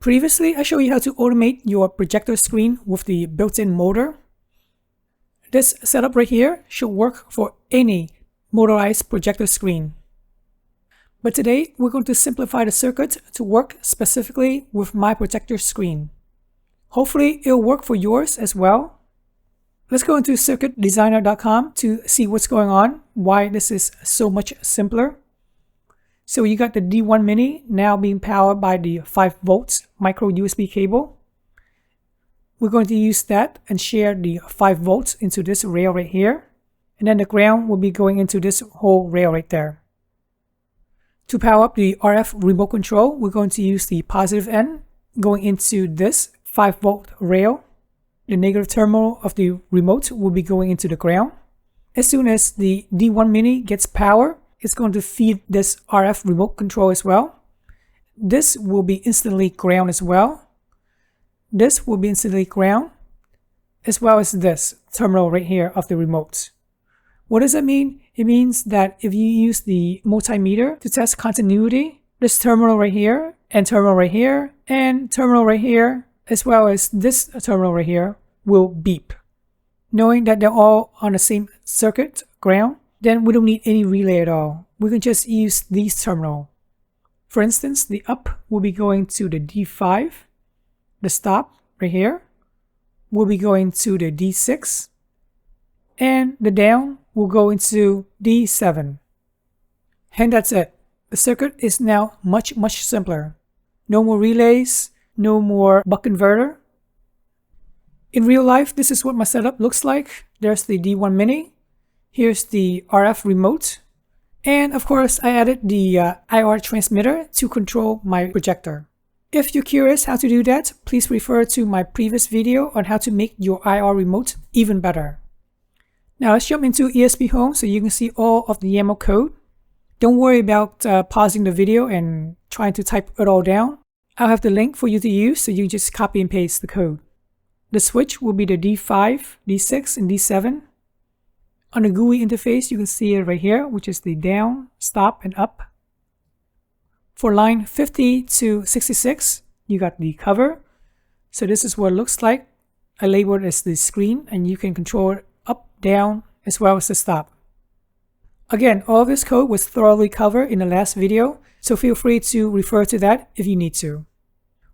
Previously, I showed you how to automate your projector screen with the built-in motor. This setup right here should work for any motorized projector screen. But today, we're going to simplify the circuit to work specifically with my projector screen. Hopefully, it'll work for yours as well. Let's go into circuitdesigner.com to see what's going on, why this is so much simpler. So you got the D1 Mini now being powered by the 5 volts micro USB cable. We're going to use that and share the 5 volts into this rail right here. And then the ground will be going into this whole rail right there. To power up the RF remote control, we're going to use the positive end going into this 5 volt rail. The negative terminal of the remote will be going into the ground. As soon as the D1 Mini gets power, it's going to feed this RF remote control as well. This will be instantly ground as well. This will be instantly ground, as well as this terminal right here of the remote. What does that mean? It means that if you use the multimeter to test continuity, this terminal right here, and terminal right here, and terminal right here, as well as this terminal right here, will beep. Knowing that they're all on the same circuit, ground, then we don't need any relay at all. We can just use these terminals. For instance, the up will be going to the D5. The stop right here will be going to the D6. And the down will go into D7. And that's it. The circuit is now much simpler. No more relays, no more buck converter. In real life, this is what my setup looks like. There's the D1 Mini. Here's the RF remote. And of course, I added the IR transmitter to control my projector. If you're curious how to do that, please refer to my previous video on how to make your IR remote even better. Now let's jump into ESP Home so you can see all of the YAML code. Don't worry about pausing the video and trying to type it all down. I'll have the link for you to use so you can just copy and paste the code. The switch will be the D5, D6, and D7. On the GUI interface, you can see it right here, which is the down, stop, and up. For line 50 to 66, you got the cover. So this is what it looks like. I labeled it as the screen, and you can control it up, down, as well as the stop. Again, all of this code was thoroughly covered in the last video, so feel free to refer to that if you need to.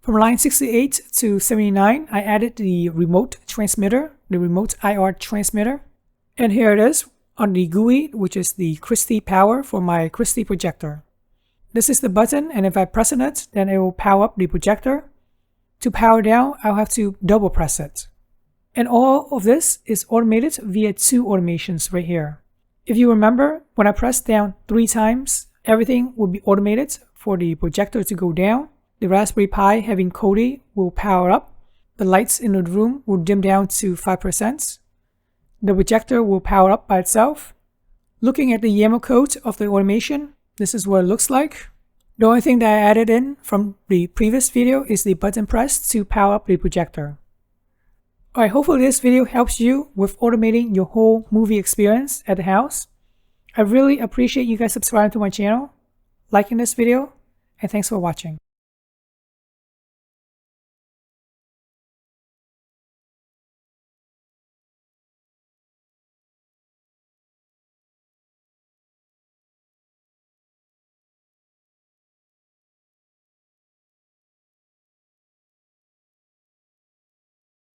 From line 68 to 79, I added the remote transmitter, the remote IR transmitter. And here it is on the GUI, which is the Christie power for my Christie projector. This is the button, and if I press on it, then it will power up the projector. To power down, I'll have to double press it. And all of this is automated via 2 automations right here. If you remember, when I press down 3 times, everything will be automated for the projector to go down. The Raspberry Pi having Kodi will power up. The lights in the room will dim down to 5%. The projector will power up by itself. Looking at the YAML code of the automation, this is what it looks like. The only thing that I added in from the previous video is the button press to power up the projector. Alright, hopefully this video helps you with automating your whole movie experience at the house. I really appreciate you guys subscribing to my channel, liking this video, and thanks for watching.